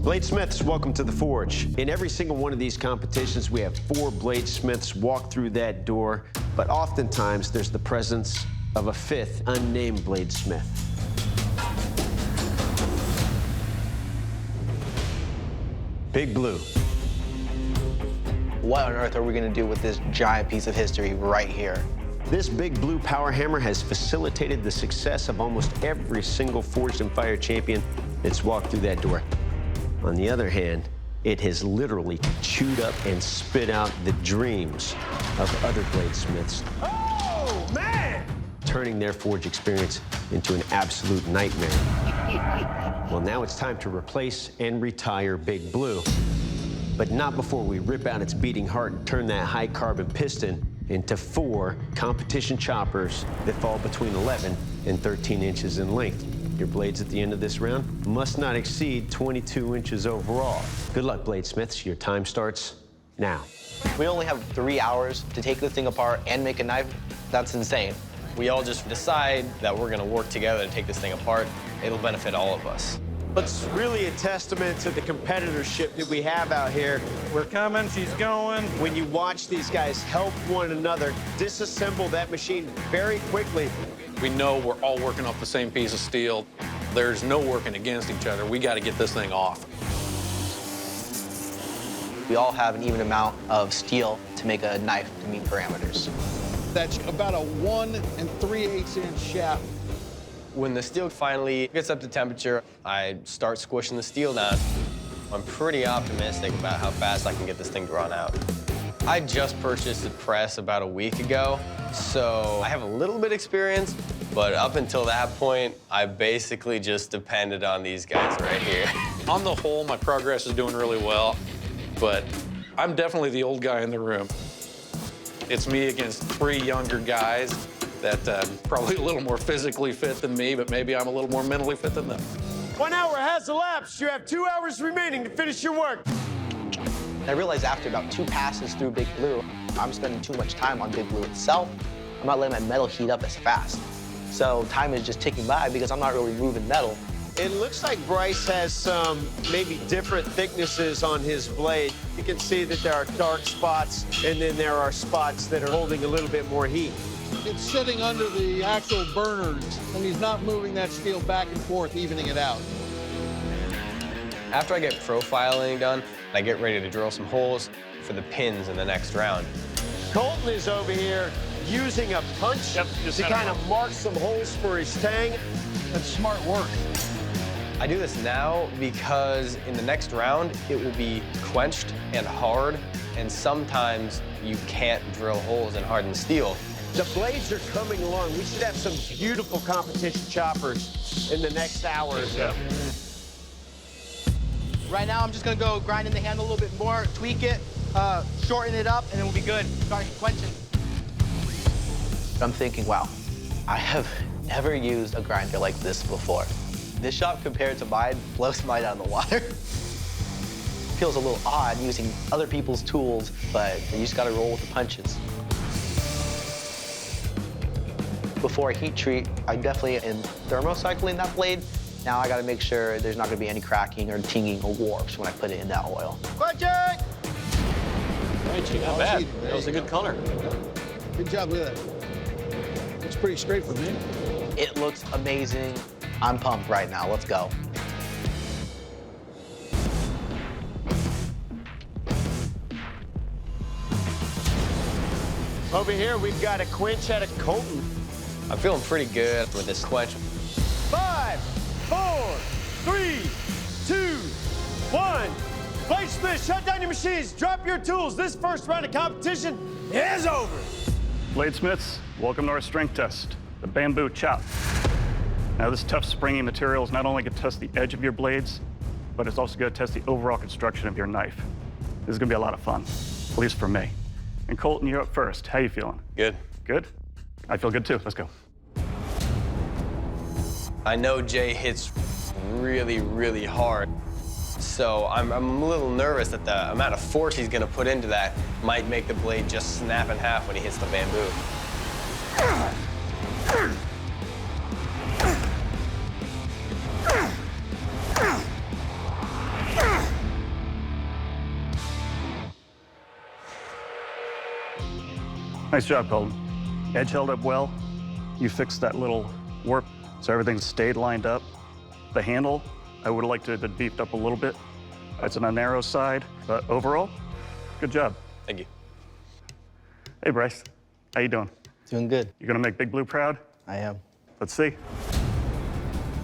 Bladesmiths, welcome to the Forge. In every single one of these competitions, we have 4 bladesmiths walk through that door, but oftentimes there's the presence of a 5th unnamed bladesmith. Big Blue. What on earth are we gonna do with this giant piece of history right here? This Big Blue power hammer has facilitated the success of almost every single Forged and Fire champion that's walked through that door. On the other hand, it has literally chewed up and spit out the dreams of other bladesmiths. Oh, man! Turning their Forge experience into an absolute nightmare. Well, now it's time to replace and retire Big Blue. But not before we rip out its beating heart and turn that high-carbon piston into 4 competition choppers that fall between 11 and 13 inches in length. Your blades at the end of this round must not exceed 22 inches overall. Good luck, bladesmiths. Your time starts now. We only have 3 hours to take this thing apart and make a knife. That's insane. We all just decide that we're gonna work together to take this thing apart. It'll benefit all of us. It's really a testament to the competitorship that we have out here. We're coming, she's going. When you watch these guys help one another disassemble that machine very quickly. We know we're all working off the same piece of steel. There's no working against each other. We got to get this thing off. We all have an even amount of steel to make a knife to meet parameters. That's about a 1 3/8 inch shaft. When the steel finally gets up to temperature, I start squishing the steel down. I'm pretty optimistic about how fast I can get this thing drawn out. I just purchased a press about a week ago, so I have a little bit of experience, but up until that point, I basically just depended on these guys right here. On the whole, my progress is doing really well, but I'm definitely the old guy in the room. It's me against 3 younger guys that probably a little more physically fit than me, but maybe I'm a little more mentally fit than them. 1 hour has elapsed. You have 2 hours remaining to finish your work. I realized after about 2 passes through Big Blue, I'm spending too much time on Big Blue itself. I'm not letting my metal heat up as fast. So time is just ticking by because I'm not really moving metal. It looks like Bryce has some maybe different thicknesses on his blade. You can see that there are dark spots, and then there are spots that are holding a little bit more heat. It's sitting under the actual burners, and he's not moving that steel back and forth, evening it out. After I get profiling done, I get ready to drill some holes for the pins in the next round. Colton is over here using a punch to kind of mark some holes for his tang. That's smart work. I do this now because in the next round, it will be quenched and hard, and sometimes you can't drill holes in hardened steel. The blades are coming along. We should have some beautiful competition choppers in the next hour or so. Right now, I'm just gonna go grind in the handle a little bit more, tweak it, shorten it up, and then we'll be good. Start quenching. I'm thinking, wow, I have never used a grinder like this before. This shop compared to mine blows mine out of the water. Feels a little odd using other people's tools, but you just gotta roll with the punches. Before I heat treat, I definitely am thermocycling that blade. Now I gotta make sure there's not gonna be any cracking or tinging or warps when I put it in that oil. Quenching! Not bad. That was a good color. Good job with it. It's pretty straight for me. It looks amazing. I'm pumped right now. Let's go. Over here, we've got a quench out of Colton. I'm feeling pretty good with this quench. 5, 4, 3, 2, 1. Bladesmiths, shut down your machines. Drop your tools. This first round of competition is over. Bladesmiths, welcome to our strength test, the bamboo chop. Now, this tough, springy material is not only going to test the edge of your blades, but it's also going to test the overall construction of your knife. This is going to be a lot of fun, at least for me. And Colton, you're up first. How you feeling? Good. Good? I feel good, too. Let's go. I know Jay hits really, really hard. So I'm a little nervous that the amount of force he's gonna put into that might make the blade just snap in half when he hits the bamboo. Nice job, Colton. Edge held up well. You fixed that little warp, so everything stayed lined up. The handle, I would have liked to have been beefed up a little bit. It's on a narrow side, but overall, good job. Thank you. Hey, Bryce, how you doing? Doing good. You gonna make Big Blue proud? I am. Let's see.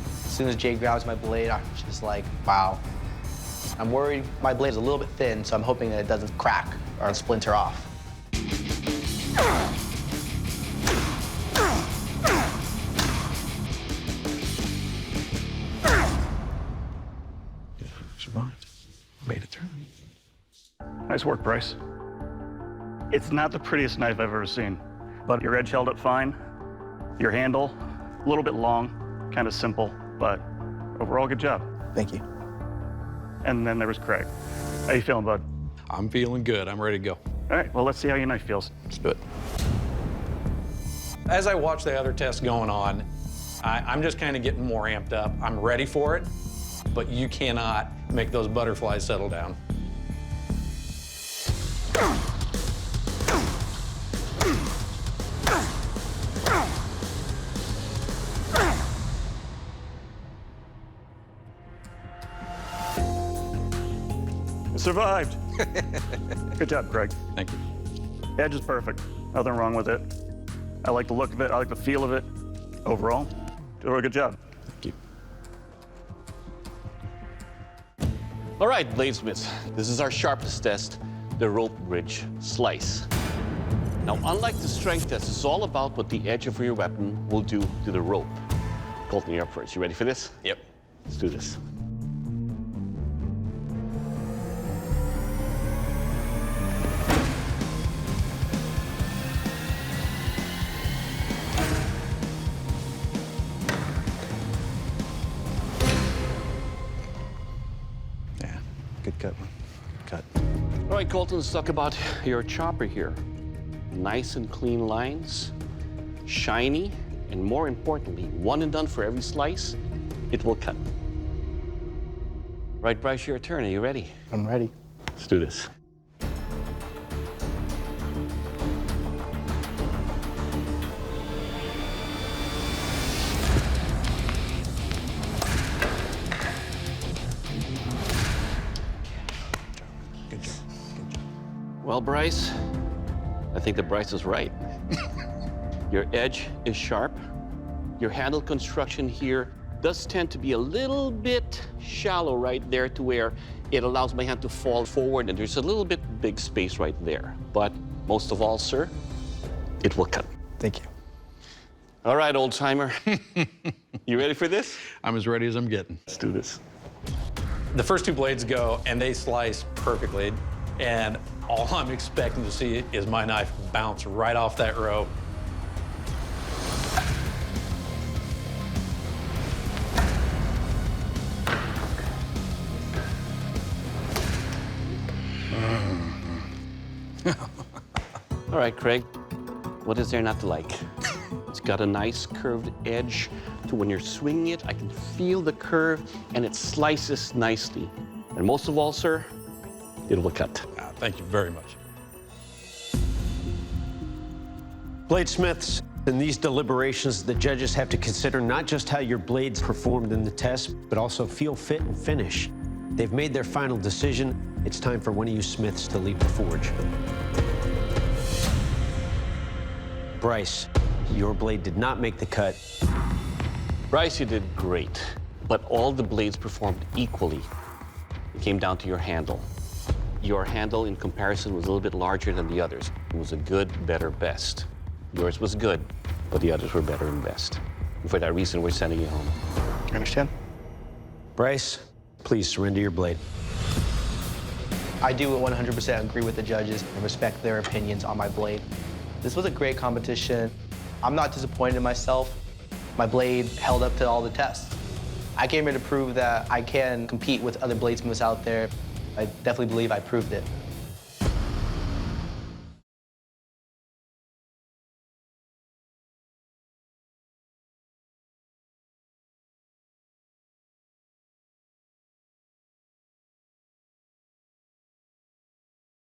As soon as Jay grabs my blade, I'm just like, wow. I'm worried my blade is a little bit thin, so I'm hoping that it doesn't crack or splinter off. Survived. Made it through. Nice work, Bryce. It's not the prettiest knife I've ever seen, but your edge held up fine. Your handle, a little bit long, kind of simple, but overall, good job. Thank you. And then there was Craig. How you feeling, bud? I'm feeling good. I'm ready to go. All right, well, let's see how your knife feels. Let's do it. As I watch the other tests going on, I'm just kind of getting more amped up. I'm ready for it, but you cannot make those butterflies settle down. Survived. Good job, Craig. Thank you. Edge is perfect. Nothing wrong with it. I like the look of it. I like the feel of it. Overall, do a good job. Thank you. All right, bladesmiths, this is our sharpness test, the rope bridge slice. Now, unlike the strength test, it's all about what the edge of your weapon will do to the rope. Colton, you're up first. You ready for this? Yep. Let's do this. Yeah, good cut, man. Cut. All right, Colton, let's talk about your chopper here. Nice and clean lines, shiny, and more importantly, one and done for every slice, it will cut. Right, Bryce, your turn. Are you ready? I'm ready. Let's do this. Good job. Good job. Well, Bryce, I think that Bryce is right. Your edge is sharp. Your handle construction here does tend to be a little bit shallow right there to where it allows my hand to fall forward, and there's a little bit big space right there. But most of all, sir, it will cut. Thank you. All right, old timer. You ready for this? I'm as ready as I'm getting. Let's do this. The first two blades go, and they slice perfectly. And all I'm expecting to see is my knife bounce right off that rope. All right, Craig, what is there not to like? It's got a nice curved edge to when you're swinging it, I can feel the curve, and it slices nicely. And most of all, sir, it will cut. Thank you very much. Bladesmiths, in these deliberations, the judges have to consider not just how your blades performed in the test, but also feel, fit, and finish. They've made their final decision. It's time for one of you smiths to leave the forge. Bryce, your blade did not make the cut. Bryce, you did great, but all the blades performed equally. It came down to your handle. Your handle, in comparison, was a little bit larger than the others. It was a good, better, best. Yours was good, but the others were better and best. And for that reason, we're sending you home. You understand? Bryce, please surrender your blade. I do 100% agree with the judges and respect their opinions on my blade. This was a great competition. I'm not disappointed in myself. My blade held up to all the tests. I came here to prove that I can compete with other bladesmiths out there. I definitely believe I proved it.